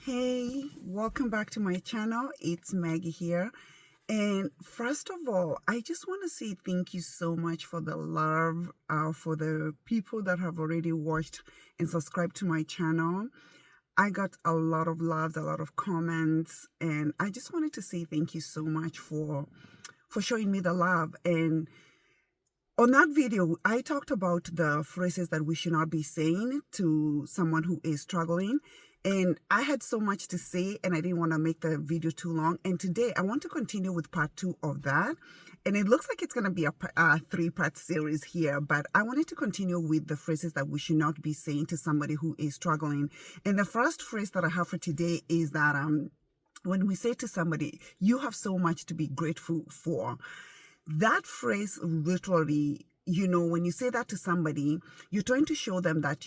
Hey, welcome back to my channel. It's Maggie here. And first of all, I just want to say thank you so much for the love, for the people that have already watched and subscribed to my channel. I got a lot of love, a lot of comments, and I just wanted to say thank you so much for showing me the love. And on that video, I talked about the phrases that we should not be saying to someone who is struggling. And I had so much to say and I didn't want to make the video too long. And today I want to continue with part 2 of that. And it looks like it's going to be a 3-part series here, but I wanted to continue with the phrases that we should not be saying to somebody who is struggling. And the first phrase that I have for today is that when we say to somebody, you have so much to be grateful for, that phrase literally, when you say that to somebody, you're trying to show them that,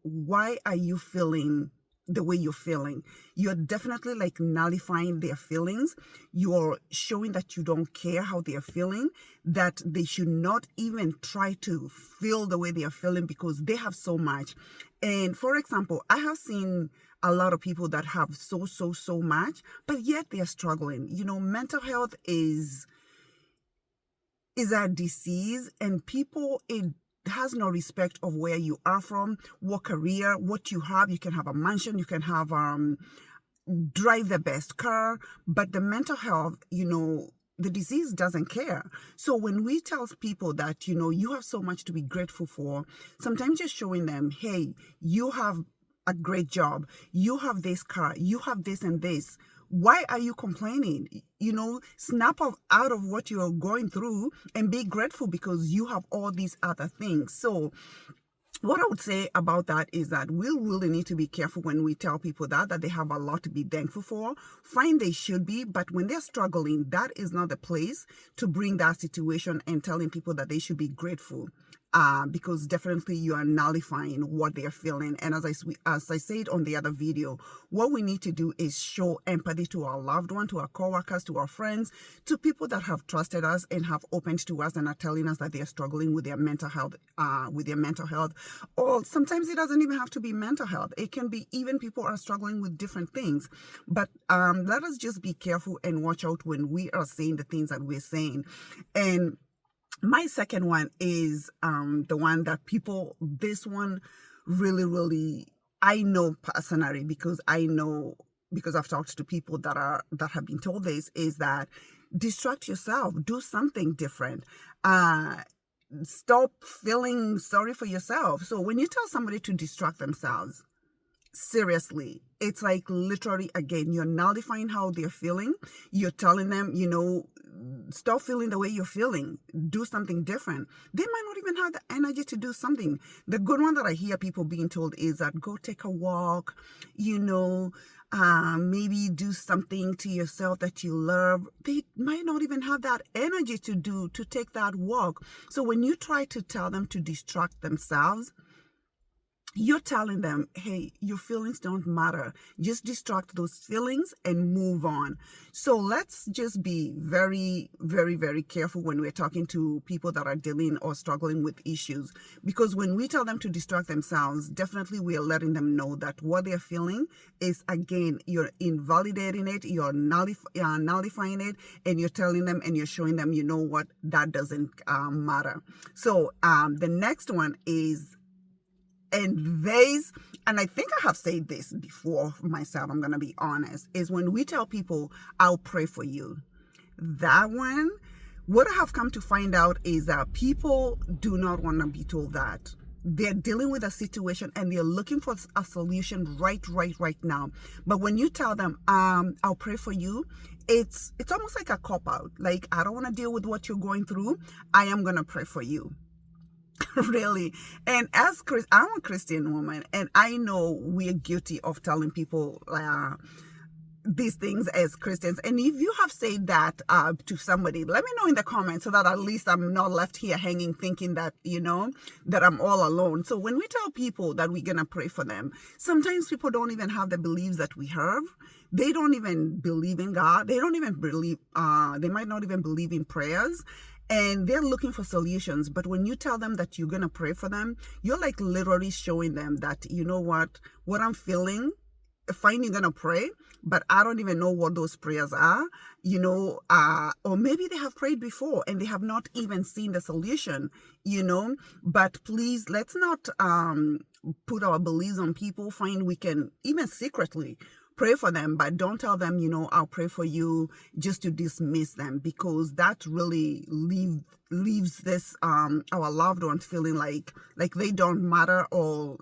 why are you feeling the way you're feeling? You're definitely like nullifying their feelings. You're showing that you don't care how they're feeling, that they should not even try to feel the way they are feeling because they have so much. And for example, I have seen a lot of people that have so much, but yet they're struggling. Mental health is a disease, and people, it has no respect of where you are from, what career, what you have. You can have a mansion, you can have drive the best car, but the mental health, the disease doesn't care. So when we tell people that, you have so much to be grateful for, sometimes just showing them, hey, you have a great job, you have this car, you have this and this. Why are you complaining? Snap out of what you're going through and be grateful because you have all these other things. So what I would say about that is that we really need to be careful when we tell people that they have a lot to be thankful for. Fine, they should be, but when they're struggling, that is not the place to bring that situation and telling people that they should be grateful. Because definitely you are nullifying what they're feeling. And as I said on the other video, what we need to do is show empathy to our loved one, to our coworkers, to our friends, to people that have trusted us and have opened to us and are telling us that they are struggling with their mental health, Or sometimes it doesn't even have to be mental health. It can be even people are struggling with different things. But let us just be careful and watch out when we are saying the things that we're saying. And my second one is the one that this one really, I know personally because I've talked to people that have been told this, is that distract yourself, do something different. Stop feeling sorry for yourself. So when you tell somebody to distract themselves, seriously, it's like literally, again, you're nullifying how they're feeling. You're telling them, stop feeling the way you're feeling. Do something different. They might not even have the energy to do something. The good one that I hear people being told is that go take a walk, maybe do something to yourself that you love. They might not even have that energy to take that walk. So when you try to tell them to distract themselves, you're telling them, hey, your feelings don't matter. Just distract those feelings and move on. So let's just be very, very, very careful when we're talking to people that are dealing or struggling with issues. Because when we tell them to distract themselves, definitely we are letting them know that what they're feeling is, again, you're invalidating it, you're nullifying it, and you're telling them and you're showing them, what, that doesn't matter. So the next one is, and I think I have said this before myself, I'm going to be honest, is when we tell people, I'll pray for you. That one, what I have come to find out is that people do not want to be told that. They're dealing with a situation and they're looking for a solution right now. But when you tell them, I'll pray for you, it's almost like a cop-out. Like, I don't want to deal with what you're going through. I am going to pray for you. Really. And I'm a Christian woman, and I know we're guilty of telling people these things as Christians. And if you have said that to somebody, let me know in the comments so that at least I'm not left here hanging thinking that, that I'm all alone. So when we tell people that we're going to pray for them, sometimes people don't even have the beliefs that we have. They don't even believe in God. They don't even believe, they might not even believe in prayers. And they're looking for solutions. But when you tell them that you're going to pray for them, you're like literally showing them that, what I'm feeling fine, you're gonna pray, but I don't even know what those prayers are, or maybe they have prayed before and they have not even seen the solution, but please, let's not put our beliefs on people. Fine, we can even secretly pray for them, but don't tell them, I'll pray for you, just to dismiss them, because that really leaves this our loved ones feeling like they don't matter, or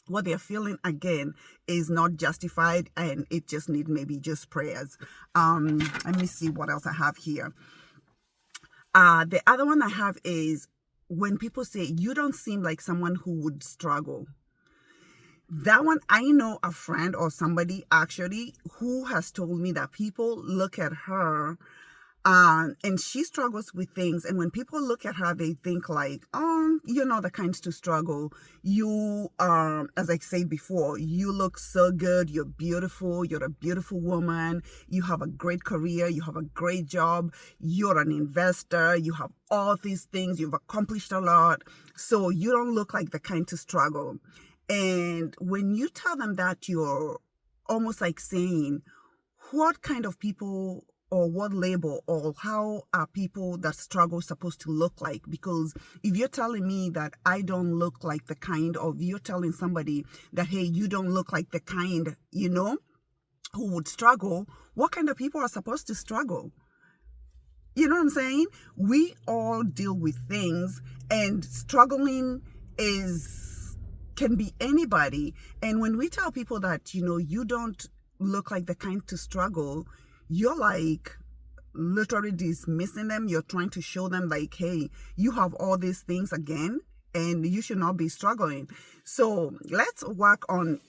what they're feeling again is not justified, and it just need maybe just prayers. Let me see what else I have here. The other one I have is when people say, you don't seem like someone who would struggle. That one, I know a friend or somebody actually who has told me that people look at her and she struggles with things. And when people look at her, they think like, oh, you're not the kind to struggle. You are, as I said before, you look so good. You're beautiful. You're a beautiful woman. You have a great career. You have a great job. You're an investor. You have all these things. You've accomplished a lot. So you don't look like the kind to struggle. And when you tell them that, you're almost like saying, what kind of people, or what label, or how are people that struggle supposed to look like? Because if you're telling me that I don't look like the kind, of, you're telling somebody that, hey, you don't look like the kind, who would struggle, what kind of people are supposed to struggle? You know what I'm saying? We all deal with things, and struggling can be anybody. And when we tell people that, you don't look like the kind to struggle, you're like literally dismissing them. You're trying to show them like, hey, you have all these things again, and you should not be struggling. So let's work on,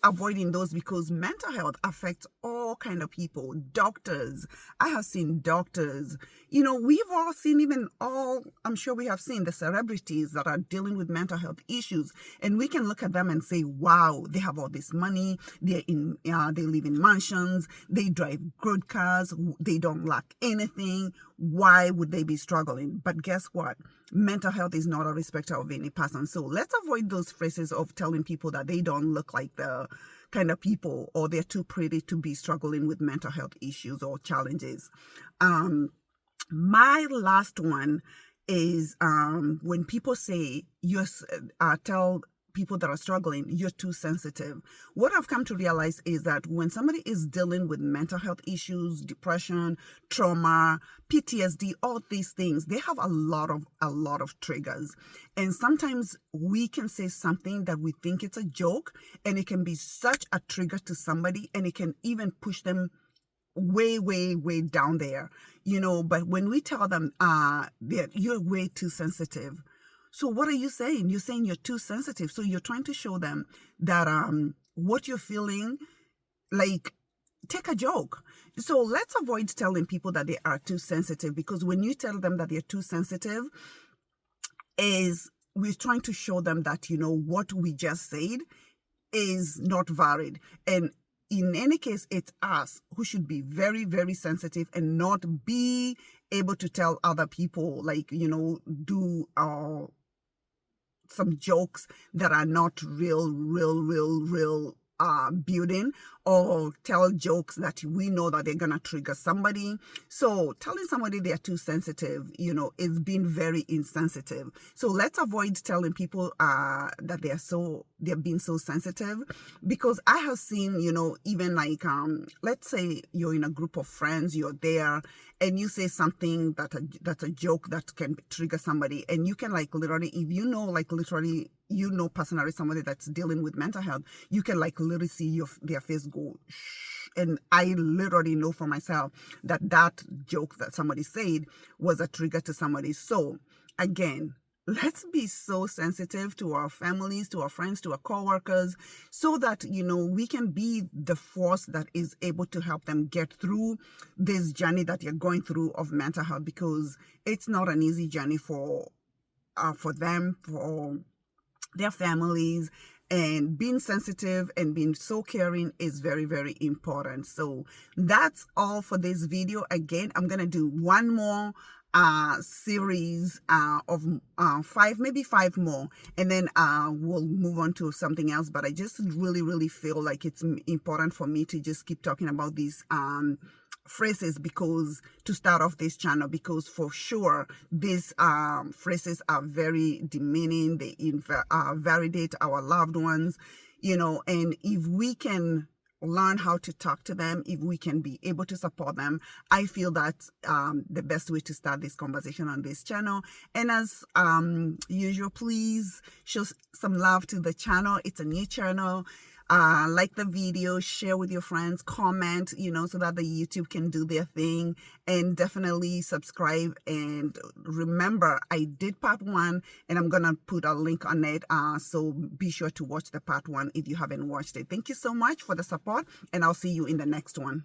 avoiding those, because mental health affects all kind of people. Doctors, I have seen doctors, we've all seen, I'm sure we have seen the celebrities that are dealing with mental health issues, and we can look at them and say, wow, they have all this money, they live in mansions, they drive good cars, they don't lack anything. Why would they be struggling? But guess what? Mental health is not a respecter of any person. So let's avoid those phrases of telling people that they don't look like the kind of people, or they're too pretty to be struggling with mental health issues or challenges. My last one is when people say, tell people that are struggling, you're too sensitive. What I've come to realize is that when somebody is dealing with mental health issues, depression, trauma, PTSD, all these things, they have a lot of triggers. And sometimes we can say something that we think it's a joke, and it can be such a trigger to somebody, and it can even push them way, way, way down there, but when we tell them that you're way too sensitive. So what are you saying? You're saying you're too sensitive. So you're trying to show them that what you're feeling, like, take a joke. So let's avoid telling people that they are too sensitive, because when you tell them that they're too sensitive, we're trying to show them that, what we just said is not valid. And in any case, it's us who should be very, very sensitive and not be able to tell other people, like, do some jokes that are not real building, or tell jokes that we know that they're gonna trigger somebody. So telling somebody they're too sensitive, is being very insensitive. So let's avoid telling people that they're being so sensitive, because I have seen, even like let's say you're in a group of friends, you're there, and you say something that's a joke that can trigger somebody, and you can like literally, if literally personally somebody that's dealing with mental health, you can like literally see their face go shh. And I literally know for myself that joke that somebody said was a trigger to somebody. So again, let's be so sensitive to our families, to our friends, to our coworkers, so that, we can be the force that is able to help them get through this journey that you're going through of mental health, because it's not an easy journey for them, for their families. And being sensitive and being so caring is very, very important. So that's all for this video. Again, I'm going to do one more series of five, maybe five more, and then we'll move on to something else. But I just really feel like it's important for me to just keep talking about these phrases, because to start off this channel, because for sure these phrases are very demeaning. They invalidate our loved ones, and if we can learn how to talk to them, if we can be able to support them, I feel that's the best way to start this conversation on this channel. And as usual, please show some love to the channel. It's a new channel. Like the video, share with your friends, comment, so that the YouTube can do their thing, and definitely subscribe. And remember, I did part 1, and I'm gonna put a link on it, so be sure to watch the part 1 if you haven't watched it. Thank you so much for the support, and I'll see you in the next one.